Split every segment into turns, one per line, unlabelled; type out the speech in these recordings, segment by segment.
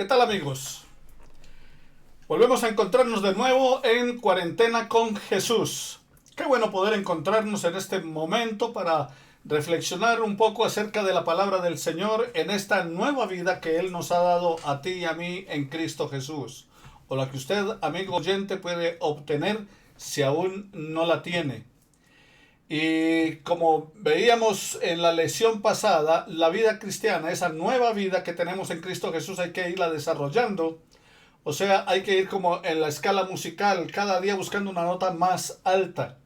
¿Qué tal, amigos? Volvemos a encontrarnos de nuevo en Cuarentena con Jesús. Qué bueno poder encontrarnos en este momento para reflexionar un poco acerca de la palabra del Señor en esta nueva vida que Él nos ha dado a ti y a mí en Cristo Jesús, o la que usted, amigo oyente, puede obtener si aún no la tiene. Y como veíamos en la lección pasada, la vida cristiana, esa nueva vida que tenemos en Cristo Jesús, hay que irla desarrollando. O sea, hay que ir como en la escala musical, cada día buscando una nota más alta.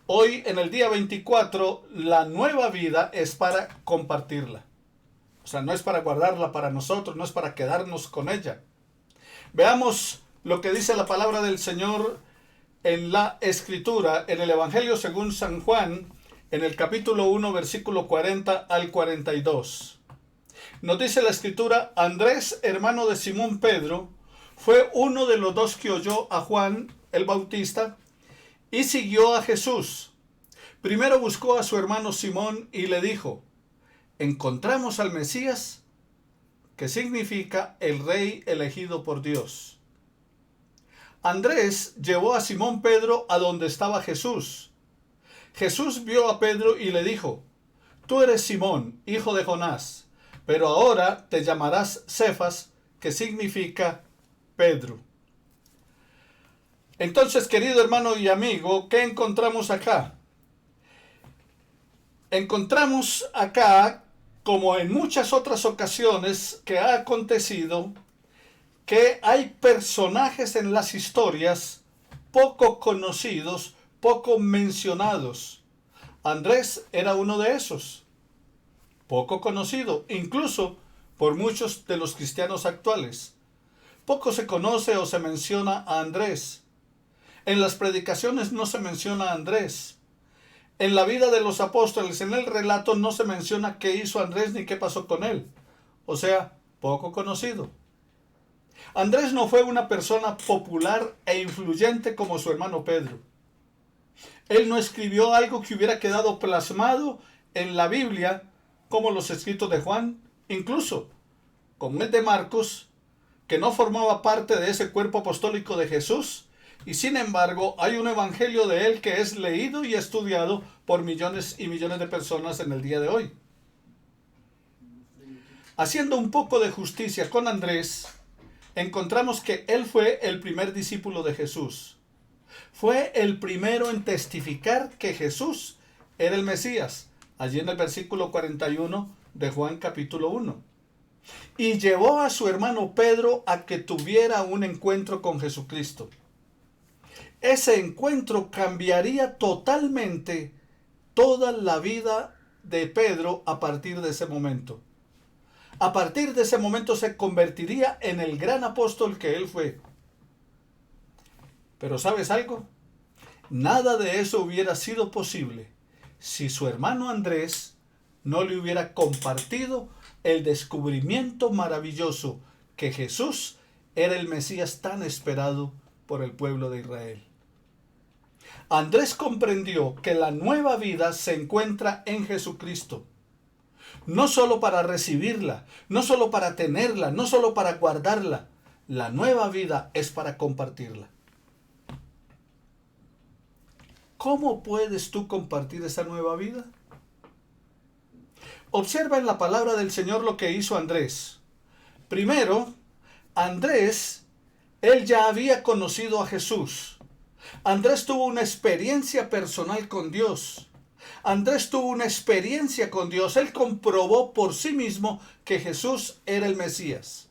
Hoy, en el día 24, la nueva vida es para compartirla. O sea, no es para guardarla para nosotros, no es para quedarnos con ella. Veamos lo que dice la palabra del Señor en la Escritura, en el Evangelio según San Juan, en el capítulo 1, versículo 40 al 42. Nos dice la Escritura: Andrés, hermano de Simón Pedro, fue uno de los dos que oyó a Juan el Bautista y siguió a Jesús. Primero buscó a su hermano Simón y le dijo: encontramos al Mesías, que significa el Rey elegido por Dios. Andrés llevó a Simón Pedro a donde estaba Jesús. Jesús vio a Pedro y le dijo: tú eres Simón, hijo de Jonás, pero ahora te llamarás Cefas, que significa Pedro. Entonces, querido hermano y amigo, ¿qué encontramos acá? Encontramos acá, como en muchas otras ocasiones que ha acontecido, que hay personajes en las historias poco conocidos, poco mencionados. Andrés era uno de esos, poco conocido, incluso por muchos de los cristianos actuales. Poco se conoce o se menciona a Andrés. En las predicaciones no se menciona a Andrés. En la vida de los apóstoles, en el relato, no se menciona qué hizo Andrés ni qué pasó con él. O sea, poco conocido. Andrés no fue una persona popular e influyente como su hermano Pedro. Él no escribió algo que hubiera quedado plasmado en la Biblia, como los escritos de Juan, incluso como el de Marcos, que no formaba parte de ese cuerpo apostólico de Jesús, y sin embargo hay un evangelio de él que es leído y estudiado por millones y millones de personas en el día de hoy. Haciendo un poco de justicia con Andrés, encontramos que él fue el primer discípulo de Jesús. Fue el primero en testificar que Jesús era el Mesías, allí en el versículo 41 de Juan capítulo 1. Y llevó a su hermano Pedro a que tuviera un encuentro con Jesucristo. Ese encuentro cambiaría totalmente toda la vida de Pedro a partir de ese momento. A partir de ese momento se convertiría en el gran apóstol que él fue. Pero ¿sabes algo? Nada de eso hubiera sido posible si su hermano Andrés no le hubiera compartido el descubrimiento maravilloso que Jesús era el Mesías tan esperado por el pueblo de Israel. Andrés comprendió que la nueva vida se encuentra en Jesucristo. No solo para recibirla, no solo para tenerla, no solo para guardarla. La nueva vida es para compartirla. ¿Cómo puedes tú compartir esa nueva vida? Observa en la palabra del Señor lo que hizo Andrés. Primero, Andrés, él ya había conocido a Jesús. Andrés tuvo una experiencia personal con Dios. Andrés tuvo una experiencia con Dios. Él comprobó por sí mismo que Jesús era el Mesías.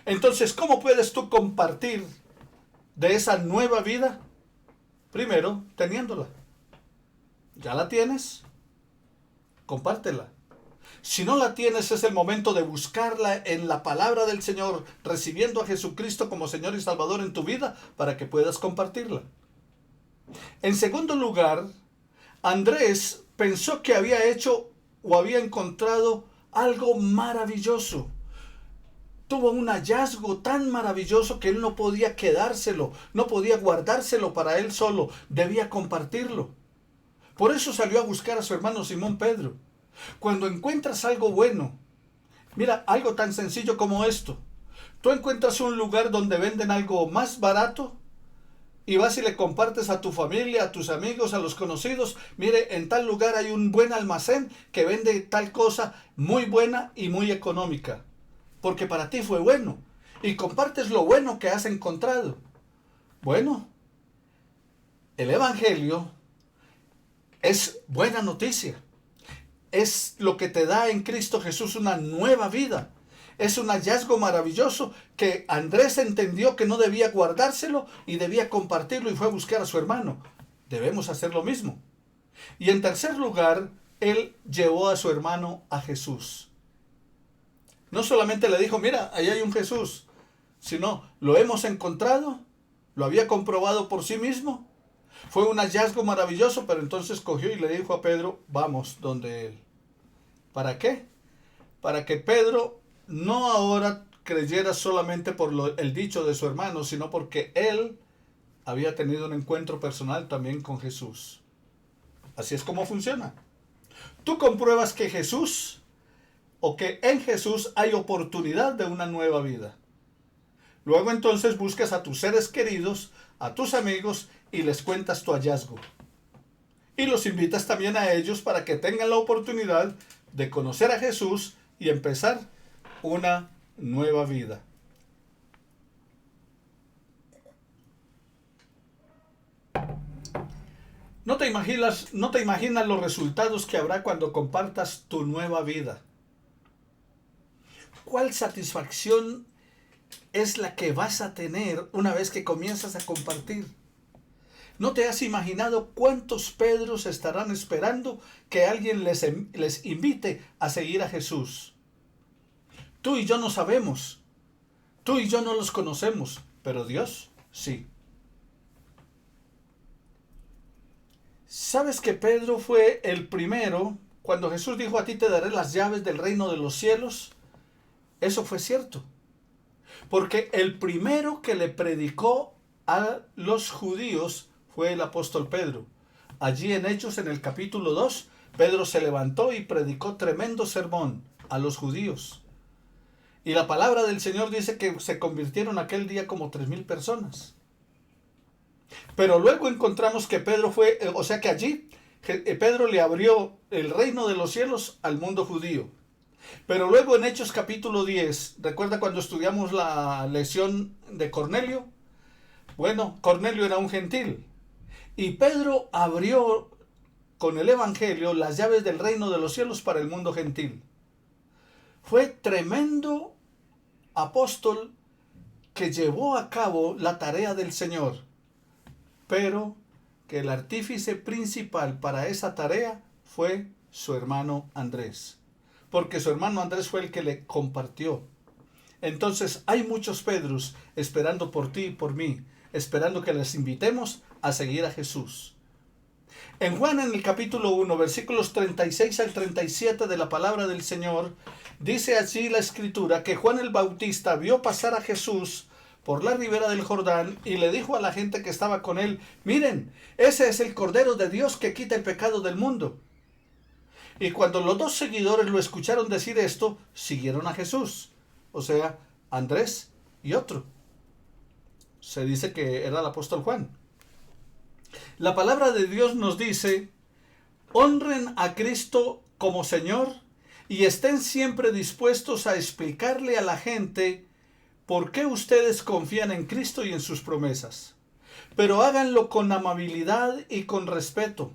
Entonces, ¿cómo puedes tú compartir de esa nueva vida? Primero, teniéndola. ¿Ya la tienes? Compártela. Si no la tienes, es el momento de buscarla en la palabra del Señor, recibiendo a Jesucristo como Señor y Salvador en tu vida para que puedas compartirla. En segundo lugar, Andrés pensó que había hecho o había encontrado algo maravilloso. Tuvo un hallazgo tan maravilloso que él no podía quedárselo, no podía guardárselo para él solo, debía compartirlo. Por eso salió a buscar a su hermano Simón Pedro. Cuando encuentras algo bueno, mira, algo tan sencillo como esto. Tú encuentras un lugar donde venden algo más barato y vas y le compartes a tu familia, a tus amigos, a los conocidos. Mire, en tal lugar hay un buen almacén que vende tal cosa muy buena y muy económica, porque para ti fue bueno. Y compartes lo bueno que has encontrado. Bueno, el Evangelio es buena noticia. Es lo que te da en Cristo Jesús una nueva vida. Es un hallazgo maravilloso que Andrés entendió que no debía guardárselo y debía compartirlo y fue a buscar a su hermano. Debemos hacer lo mismo. Y en tercer lugar, él llevó a su hermano a Jesús. No solamente le dijo, mira, ahí hay un Jesús, sino lo hemos encontrado, lo había comprobado por sí mismo. Fue un hallazgo maravilloso, pero entonces cogió y le dijo a Pedro, vamos donde él. ¿Para qué? Para que Pedro no ahora creyera solamente por el dicho de su hermano, sino porque él había tenido un encuentro personal también con Jesús. Así es como funciona. Tú compruebas que Jesús, o que en Jesús hay oportunidad de una nueva vida. Luego entonces buscas a tus seres queridos, a tus amigos, y les cuentas tu hallazgo. Y los invitas también a ellos para que tengan la oportunidad de conocer a Jesús y empezar una nueva vida. No te imaginas los resultados que habrá cuando compartas tu nueva vida. ¿Cuál satisfacción es la que vas a tener una vez que comienzas a compartir? ¿No te has imaginado cuántos Pedros estarán esperando que alguien les invite a seguir a Jesús? Tú y yo no sabemos. Tú y yo no los conocemos, pero Dios sí. ¿Sabes que Pedro fue el primero cuando Jesús dijo a ti te daré las llaves del reino de los cielos? Eso fue cierto. Porque el primero que le predicó a los judíos fue el apóstol Pedro. Allí en Hechos, en el capítulo 2, Pedro se levantó y predicó tremendo sermón a los judíos. Y la palabra del Señor dice que se convirtieron aquel día como 3,000 personas. Pero luego encontramos que Pedro fue, o sea que allí Pedro le abrió el reino de los cielos al mundo judío. Pero luego en Hechos capítulo 10, ¿recuerda cuando estudiamos la lección de Cornelio? Bueno, Cornelio era un gentil. Y Pedro abrió con el Evangelio las llaves del reino de los cielos para el mundo gentil. Fue tremendo apóstol que llevó a cabo la tarea del Señor, pero que el artífice principal para esa tarea fue su hermano Andrés, porque su hermano Andrés fue el que le compartió. Entonces hay muchos Pedros esperando por ti y por mí, esperando que les invitemos a seguir a Jesús. En Juan, en el capítulo 1, versículos 36 al 37 de la palabra del Señor, dice así la Escritura que Juan el Bautista vio pasar a Jesús por la ribera del Jordán y le dijo a la gente que estaba con él, miren, ese es el Cordero de Dios que quita el pecado del mundo. Y cuando los dos seguidores lo escucharon decir esto, siguieron a Jesús, o sea, Andrés y otro. Se dice que era el apóstol Juan. La palabra de Dios nos dice, honren a Cristo como Señor y estén siempre dispuestos a explicarle a la gente por qué ustedes confían en Cristo y en sus promesas. Pero háganlo con amabilidad y con respeto.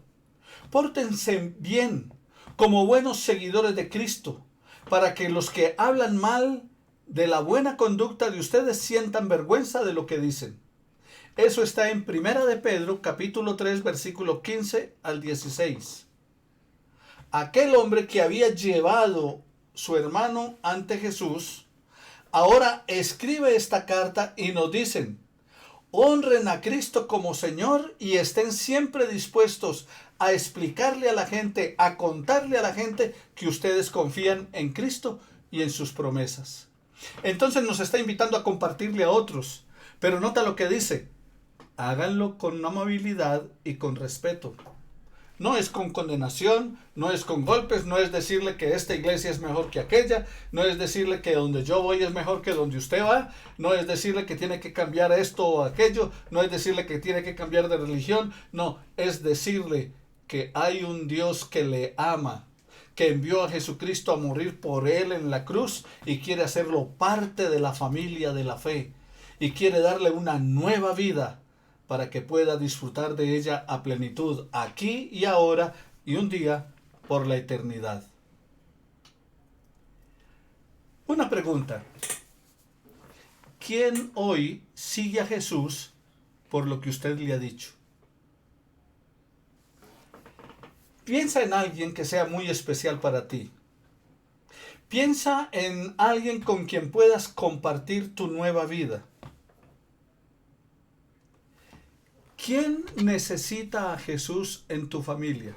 Pórtense bien como buenos seguidores de Cristo, para que los que hablan mal de la buena conducta de ustedes sientan vergüenza de lo que dicen. Eso está en Primera de Pedro, capítulo 3, versículo 15 al 16. Aquel hombre que había llevado su hermano ante Jesús, ahora escribe esta carta y nos dicen, honren a Cristo como Señor y estén siempre dispuestos a explicarle a la gente, a contarle a la gente que ustedes confían en Cristo y en sus promesas. Entonces nos está invitando a compartirle a otros, pero nota lo que dice, háganlo con amabilidad y con respeto. No es con condenación, no es con golpes, no es decirle que esta iglesia es mejor que aquella, no es decirle que donde yo voy es mejor que donde usted va, no es decirle que tiene que cambiar esto o aquello, no es decirle que tiene que cambiar de religión, no, es decirle que hay un Dios que le ama, que envió a Jesucristo a morir por él en la cruz y quiere hacerlo parte de la familia de la fe y quiere darle una nueva vida para que pueda disfrutar de ella a plenitud, aquí y ahora, y un día por la eternidad. Una pregunta. ¿Quién hoy sigue a Jesús por lo que usted le ha dicho? Piensa en alguien que sea muy especial para ti. Piensa en alguien con quien puedas compartir tu nueva vida. ¿Quién necesita a Jesús en tu familia?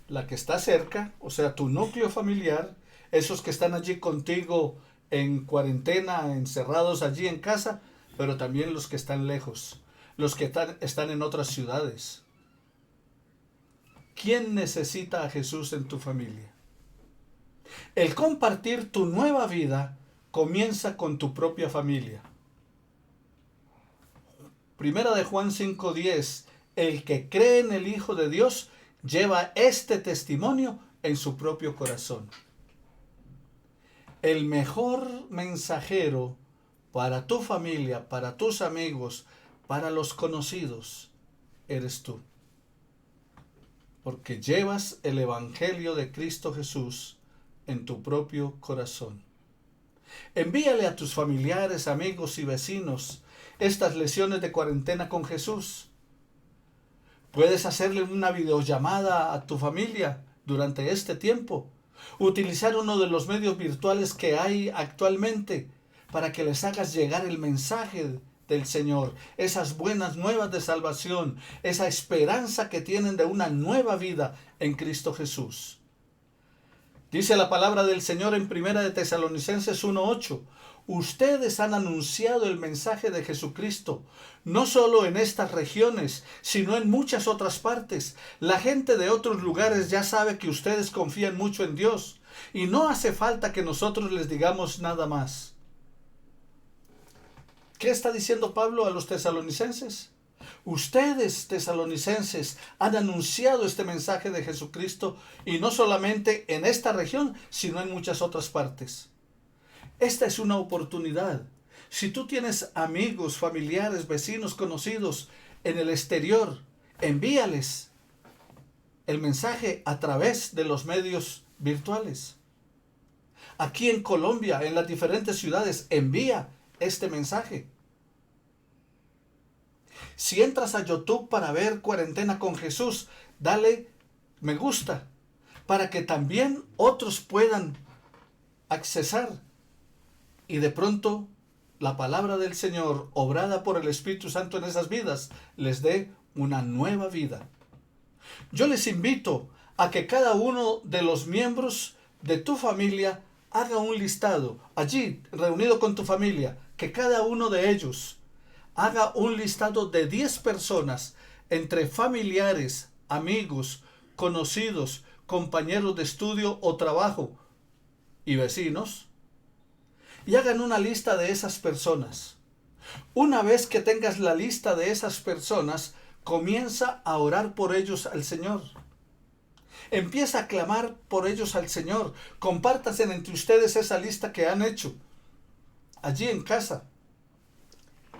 La que está cerca, o sea, tu núcleo familiar, esos que están allí contigo en cuarentena, encerrados allí en casa, pero también los que están lejos, los que están en otras ciudades. ¿Quién necesita a Jesús en tu familia? El compartir tu nueva vida comienza con tu propia familia. Primera de Juan 5:10, el que cree en el Hijo de Dios lleva este testimonio en su propio corazón. El mejor mensajero para tu familia, para tus amigos, para los conocidos, eres tú. Porque llevas el Evangelio de Cristo Jesús en tu propio corazón. Envíale a tus familiares, amigos y vecinos estas lecciones de cuarentena con Jesús. Puedes hacerle una videollamada a tu familia durante este tiempo. Utilizar uno de los medios virtuales que hay actualmente para que les hagas llegar el mensaje del Señor, esas buenas nuevas de salvación, esa esperanza que tienen de una nueva vida en Cristo Jesús. Dice la palabra del Señor en Primera de Tesalonicenses 1:8. Ustedes han anunciado el mensaje de Jesucristo, no solo en estas regiones, sino en muchas otras partes. La gente de otros lugares ya sabe que ustedes confían mucho en Dios y no hace falta que nosotros les digamos nada más. ¿Qué está diciendo Pablo a los tesalonicenses? Ustedes, tesalonicenses, han anunciado este mensaje de Jesucristo y no solamente en esta región, sino en muchas otras partes. Esta es una oportunidad. Si tú tienes amigos, familiares, vecinos, conocidos en el exterior, envíales el mensaje a través de los medios virtuales. Aquí en Colombia, en las diferentes ciudades, envía este mensaje. Si entras a YouTube para ver Cuarentena con Jesús, dale me gusta para que también otros puedan accesar. Y de pronto la palabra del Señor, obrada por el Espíritu Santo en esas vidas, les dé una nueva vida. Yo les invito a que cada uno de los miembros de tu familia haga un listado, allí reunido con tu familia, que cada uno de ellos haga un listado de 10 personas, entre familiares, amigos, conocidos, compañeros de estudio o trabajo y vecinos, y hagan una lista de esas personas. Una vez que tengas la lista de esas personas, comienza a orar por ellos al Señor. Empieza a clamar por ellos al Señor. Compártanse entre ustedes esa lista que han hecho allí en casa.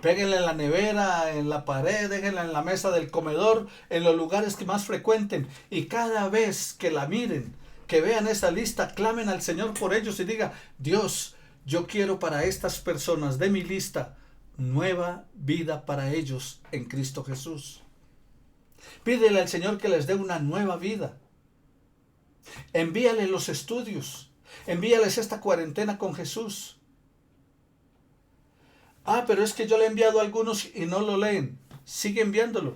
Péguenla en la nevera, en la pared, déjenla en la mesa del comedor, en los lugares que más frecuenten. Y cada vez que la miren, que vean esa lista, clamen al Señor por ellos y diga: Dios, yo quiero para estas personas de mi lista nueva vida para ellos en Cristo Jesús. Pídele al Señor que les dé una nueva vida. Envíale los estudios. Envíales esta cuarentena con Jesús. Pero es que yo le he enviado a algunos y no lo leen. Sigue enviándolo.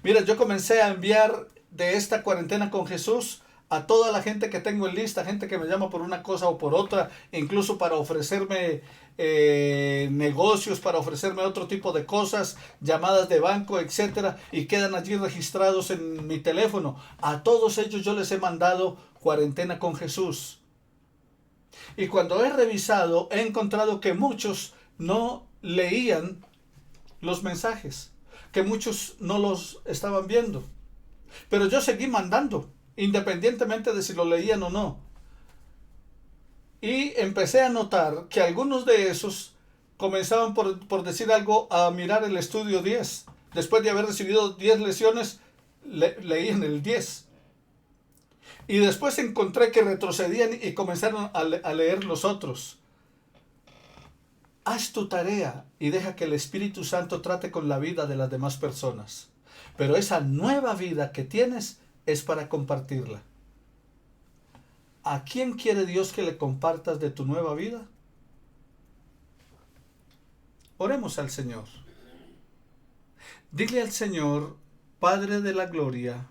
Mira, yo comencé a enviar de esta cuarentena con Jesús a toda la gente que tengo en lista, gente que me llama por una cosa o por otra, incluso para ofrecerme negocios, para ofrecerme otro tipo de cosas, llamadas de banco, etcétera, y quedan allí registrados en mi teléfono. A todos ellos yo les he mandado Cuarentena con Jesús. Y cuando he revisado, he encontrado que muchos no leían los mensajes, que muchos no los estaban viendo. Pero yo seguí mandando, independientemente de si lo leían o no. Y empecé a notar que algunos de esos comenzaban, por decir algo, a mirar el estudio 10. Después de haber recibido 10 lecciones, leían el 10. Y después encontré que retrocedían y comenzaron a leer los otros. Haz tu tarea y deja que el Espíritu Santo trate con la vida de las demás personas. Pero esa nueva vida que tienes es para compartirla. ¿A quién quiere Dios que le compartas de tu nueva vida? Oremos al Señor. Dile al Señor, Padre de la Gloria,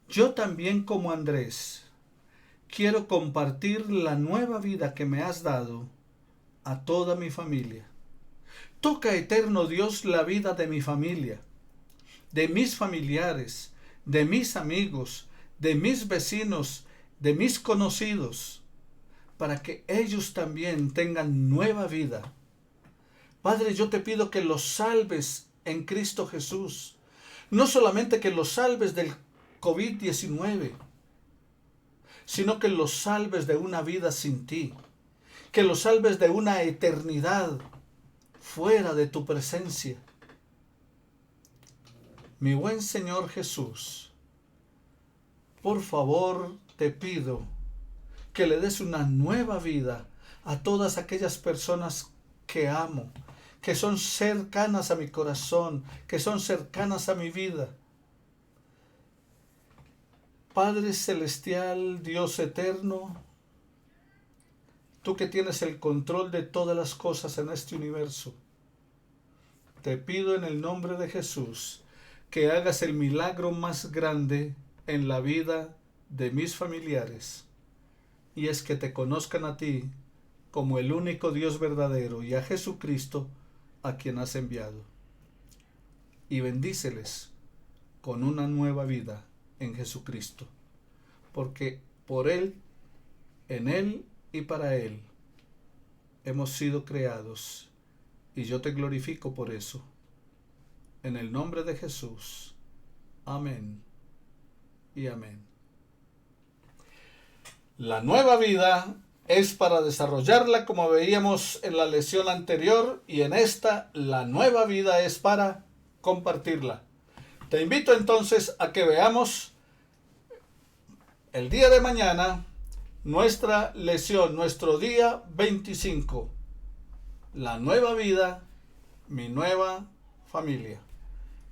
yo también como Andrés quiero compartir la nueva vida que me has dado a toda mi familia. Toca, eterno Dios, la vida de mi familia, de mis familiares, de mis amigos, de mis vecinos, de mis conocidos, para que ellos también tengan nueva vida. Padre, yo te pido que los salves en Cristo Jesús. No solamente que los salves del COVID-19, sino que los salves de una vida sin ti, que los salves de una eternidad fuera de tu presencia. Mi buen Señor Jesús, por favor te pido que le des una nueva vida a todas aquellas personas que amo, que son cercanas a mi corazón, que son cercanas a mi vida. Padre Celestial, Dios eterno, tú que tienes el control de todas las cosas en este universo, te pido en el nombre de Jesús que hagas el milagro más grande en la vida de mis familiares, y es que te conozcan a ti como el único Dios verdadero y a Jesucristo a quien has enviado. Y bendíceles con una nueva vida en Jesucristo, porque por Él, en Él y para Él hemos sido creados, y yo te glorifico por eso. En el nombre de Jesús. Amén y amén. La nueva vida es para desarrollarla, como veíamos en la lección anterior, y en esta la nueva vida es para compartirla. Te invito entonces a que veamos el día de mañana nuestra lección, nuestro día 25. La nueva vida, mi nueva familia.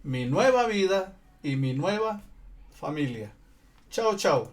Mi nueva vida y mi nueva familia. Chao, chao.